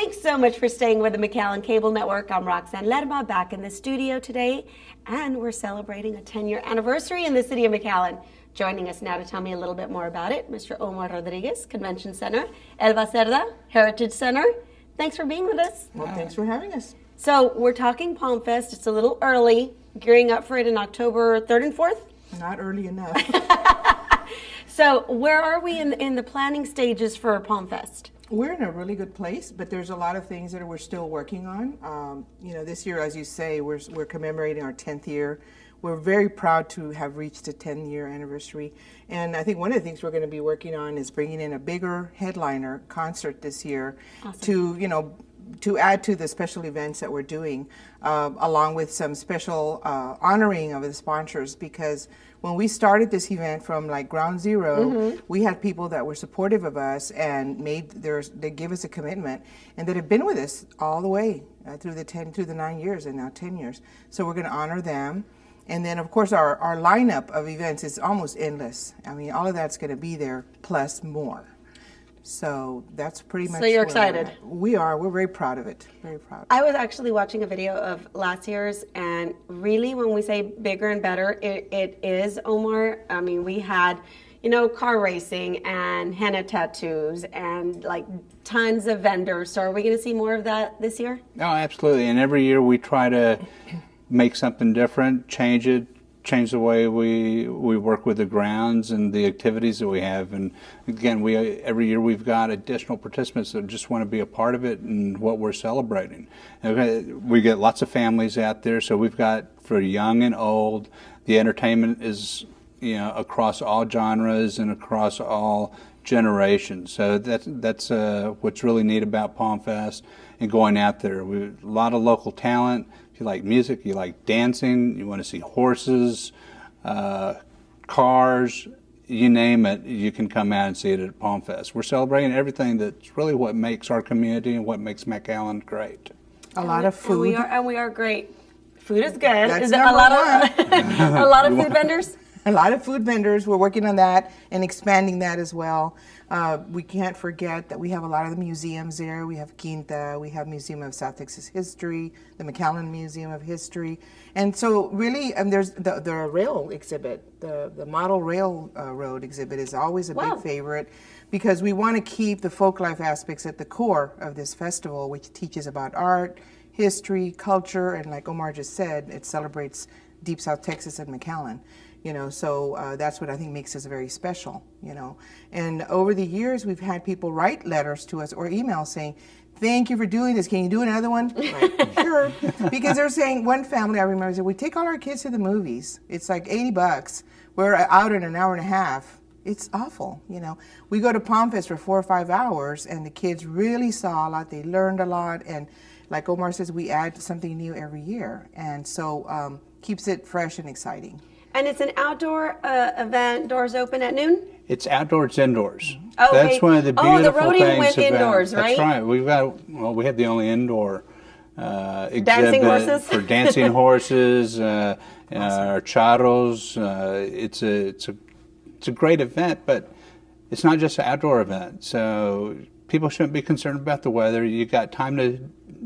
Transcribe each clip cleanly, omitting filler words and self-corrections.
Thanks so much for staying with the McAllen Cable Network. I'm Roxanne Lerma, back in the studio today, and we're celebrating a 10-year anniversary in the city of McAllen. Joining us now to tell me a little bit more about it, Mr. Omar Rodriguez, Convention Center, Elva Cerda, Heritage Center. Thanks for being with us. Well, thanks for having us. So we're talking PalmFest. It's a little early, gearing up for it in October 3rd and 4th? Not early enough. So where are we in the planning stages for PalmFest? We're in a really good place, but there's a lot of things that we're still working on. This year, as you say, we're commemorating our 10th year. We're very proud to have reached a 10-year anniversary. And I think one of the things we're going to be working on is bringing in a bigger headliner concert this year. Awesome. to add to the special events that we're doing, along with some special honoring of the sponsors, because when we started this event from like ground zero, we had people that were supportive of us and they gave us a commitment, and that have been with us all the way through the 9 years and now 10 years. So we're going to honor them. And then, of course, our lineup of events is almost endless. I mean, all of that's going to be there, plus more. So that's pretty much. So you're excited? We are. We're very proud of it. Very proud. I was actually watching a video of last year's, and really, when we say bigger and better, it is, Omar. I mean, we had, car racing and henna tattoos and like tons of vendors. So are we going to see more of that this year? No, absolutely. And every year we try to make something different, change the way we work with the grounds and the activities that we have. And again, every year we've got additional participants that just want to be a part of it and what we're celebrating. And we get lots of families out there, so we've got for young and old. The entertainment is across all genres and across all generations. So that's what's really neat about PalmFest and going out there. A lot of local talent. If you like music, you like dancing, you want to see horses, cars, you name it, you can come out and see it at PalmFest. We're celebrating everything that's really what makes our community and what makes McAllen great. A lot of food. And we are great. Food is good. That's is it a lot of food vendors? A lot of food vendors. We're working on that and expanding that as well. We can't forget that we have a lot of the museums there. We have Quinta, we have Museum of South Texas History, the McAllen Museum of History. And so really, there's the rail exhibit, the model railroad exhibit is always a big favorite, because we want to keep the folklife aspects at the core of this festival, which teaches about art, history, culture, and like Omar just said, it celebrates Deep South Texas and McAllen. So that's what I think makes us very special, And over the years, we've had people write letters to us or emails saying, thank you for doing this. Can you do another one? Like, sure. Because they're saying, one family I remember said, we take all our kids to the movies. It's like $80. We're out in an hour and a half. It's awful, We go to PalmFest for 4 or 5 hours, and the kids really saw a lot. They learned a lot. And like Omar says, we add something new every year. And so keeps it fresh and exciting. And it's an outdoor event, doors open at noon? It's outdoors, indoors. Oh, that's one of the beautiful the rodeo things went indoors, right? That's right. We have the only indoor exhibit dancing horses? for dancing horses, our charros. It's a great event, but it's not just an outdoor event. So people shouldn't be concerned about the weather. You got time to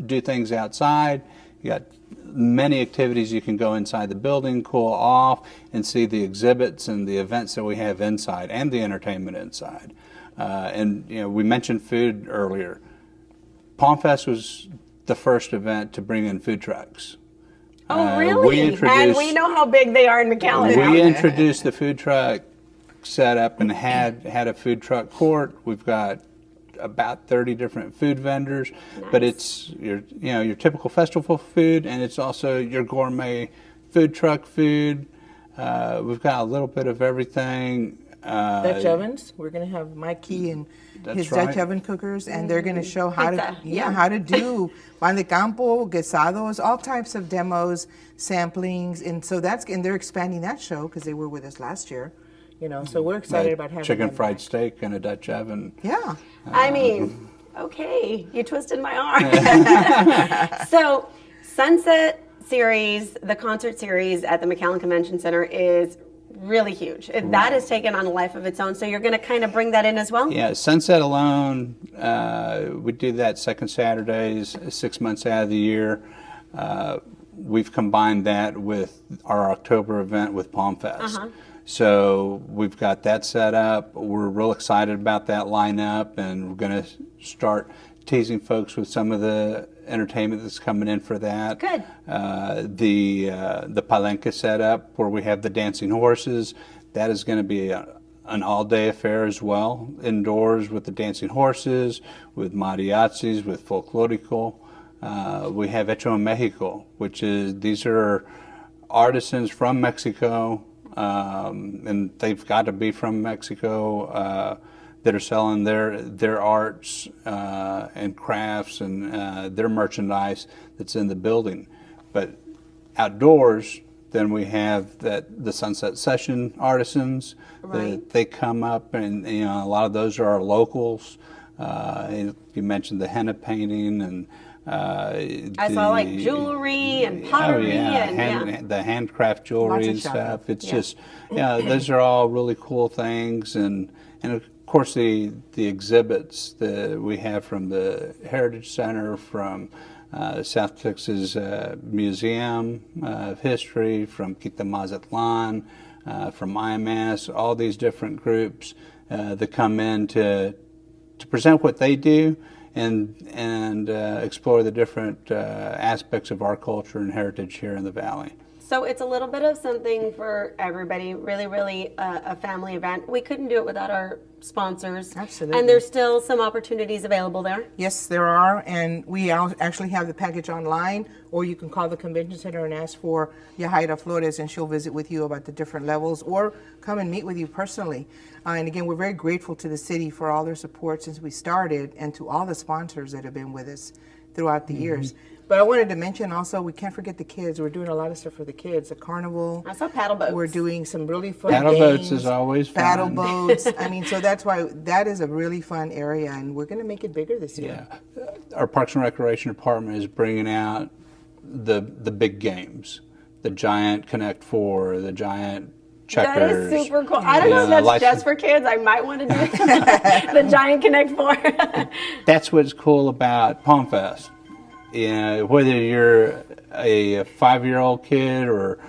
do things outside. You got many activities. You can go inside the building, cool off, and see the exhibits and the events that we have inside and the entertainment inside. We mentioned food earlier. PalmFest was the first event to bring in food trucks. Oh, really? And we know how big they are in McAllen. We introduced the food truck setup and had a food truck court. We've got about 30 different food vendors, but it's your typical festival food, and it's also your gourmet food truck food. We've got a little bit of everything. Dutch ovens. We're going to have Mike Key and his Dutch oven cookers, and they're going to show how to do pan de campo, guisados, all types of demos, samplings, and so they're expanding that show because they were with us last year. So we're excited about having chicken fried steak in a Dutch oven. Yeah. I mean, okay, you twisted my arm. So, Sunset Series, the concert series at the McAllen Convention Center is really huge. That has taken on a life of its own. So you're going to kind of bring that in as well? Yeah, Sunset alone, we do that second Saturdays, 6 months out of the year. We've combined that with our October event with PalmFest. So we've got that set up. We're real excited about that lineup, and we're going to start teasing folks with some of the entertainment that's coming in for that. Good. The palenque setup where we have the dancing horses, that is going to be an all-day affair as well, indoors with the dancing horses, with mariachis, with folklorico. We have Hecho en Mexico, which is, these are artisans from Mexico, and they've got to be from Mexico, that are selling their arts and crafts and their merchandise that's in the building. But outdoors, then we have the Sunset Session artisans. Right. They come up, and a lot of those are our locals. You mentioned the henna painting, and I saw like jewelry and pottery and the handcraft jewelry and stuff. It's just, those are all really cool things, and of course the exhibits that we have from the Heritage Center, from South Texas Museum of History, from Quita Mazatlan, from IMS, all these different groups that come in to present what they do and explore the different aspects of our culture and heritage here in the Valley. So it's a little bit of something for everybody, really, really a family event. We couldn't do it without our sponsors. Absolutely. And there's still some opportunities available there. Yes, there are, and we actually have the package online, or you can call the convention center and ask for Yahaira Flores, and she'll visit with you about the different levels, or come and meet with you personally. And again, we're very grateful to the city for all their support since we started, and to all the sponsors that have been with us throughout the years. But I wanted to mention also, we can't forget the kids. We're doing a lot of stuff for the kids. A carnival. I saw paddle boats. We're doing some really fun Paddle games. boats is always fun. Paddle boats. I mean, so that's why that is a really fun area, and we're going to make it bigger this year. Yeah. Our Parks and Recreation Department is bringing out the big games, the giant Connect Four, the giant checkers. That is super cool. I don't know if that's just for kids. I might want to do the giant Connect Four. That's what's cool about PalmFest. Whether you're a 5-year-old kid or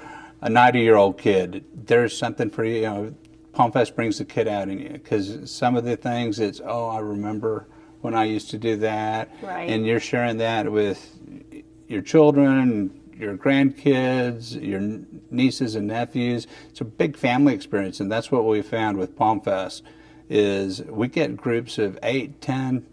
a 90-year-old kid, there's something for you. PalmFest brings the kid out in you, because some of the things it's, I remember when I used to do that. Right. And you're sharing that with your children, your grandkids, your nieces and nephews. It's a big family experience, and that's what we found with PalmFest is we get groups of 8, 10,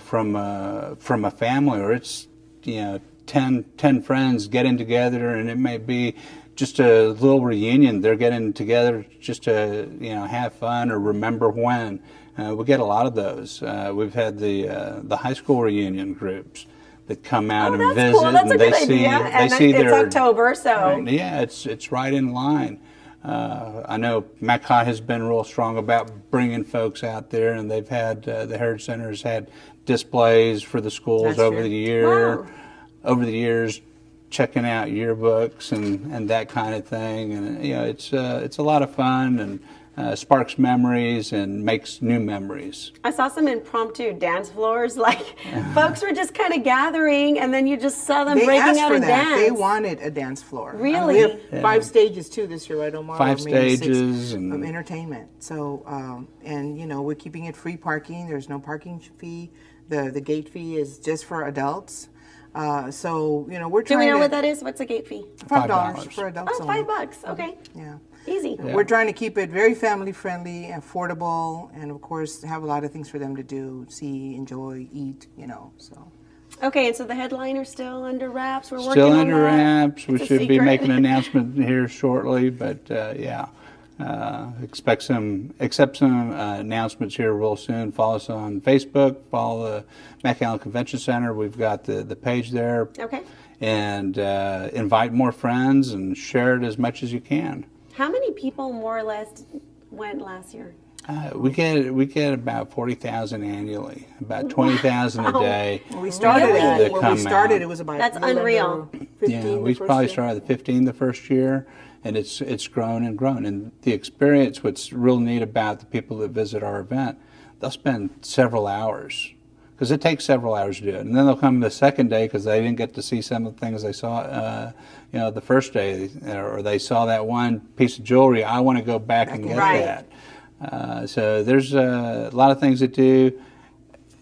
from a family, or it's 10 friends getting together, and it may be just a little reunion. They're getting together just to have fun or remember when. We get a lot of those. We've had the high school reunion groups that come out and visit, cool. That's and a good idea. It's October, so yeah, it's right in line. I know McAllen has been real strong about bringing folks out there, and they've had the Heritage Center has had displays for the schools over the years, checking out yearbooks and that kind of thing, and it's a lot of fun and sparks memories and makes new memories. I saw some impromptu dance floors, like folks were just kind of gathering, and then you just saw them breaking out and dance. They wanted a dance floor. Really? We have 5 stages too this year, right, Omar? 5 stages 6 of entertainment. So, and we're keeping it free parking. There's no parking fee. The gate fee is just for adults. So we're trying. Do we know what that is? What's a gate fee? $5 for adults. Oh, $5. Okay. Yeah. Easy. Yeah. We're trying to keep it very family friendly, affordable, and of course have a lot of things for them to do, see, enjoy, eat. So. Okay, and so the headliner's still under wraps. We're still working under on that. wraps. We should be making an announcement here shortly, but expect some announcements here real soon. Follow us on Facebook. Follow the McAllen Convention Center. We've got the page there. Okay. And invite more friends and share it as much as you can. How many people more or less went last year? We get about 40,000 annually, about 20,000 a day. When we started it was about That's unreal. 15. Yeah, we probably started at 15 the first year, and it's grown and grown. And the experience, what's real neat about the people that visit our event, they'll spend several hours, because it takes several hours to do it, and then they'll come the second day because they didn't get to see some of the things they saw, the first day, or they saw that one piece of jewelry. I want to go back and get that. So there's a lot of things to do.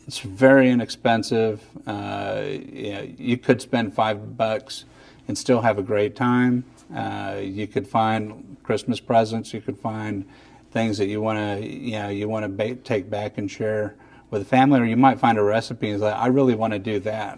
It's very inexpensive. You could spend $5 and still have a great time. You could find Christmas presents. You could find things that you want to take back and share with a family, or you might find a recipe and say, I really want to do that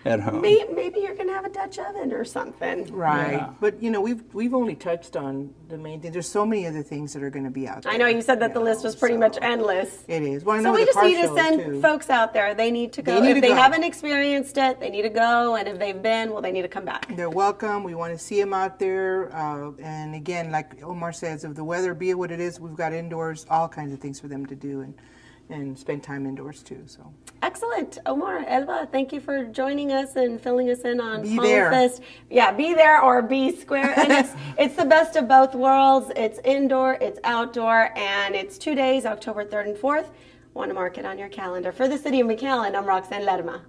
at home. Maybe you're going to have a Dutch oven or something. Right. Yeah. But, we've only touched on the main thing. There's so many other things that are going to be out there. I know you said that the list was pretty much endless. It is. Well, I So know we the just car need to show, send too. folks out there. They need to go. They need If to they go. haven't experienced it, they need to go. And if they've been, well, they need to come back. They're welcome. We want to see them out there. And again, like Omar says, if the weather be it what it is, we've got indoors, all kinds of things for them to do and spend time indoors too. So Excellent. Omar, Elva, thank you for joining us and filling us in on Be there. PalmFest. Yeah, be there or be square. And it's the best of both worlds. It's indoor, it's outdoor, and it's 2 days, October 3rd and 4th. Want to mark it on your calendar. For the City of McAllen, I'm Roxanne Lerma.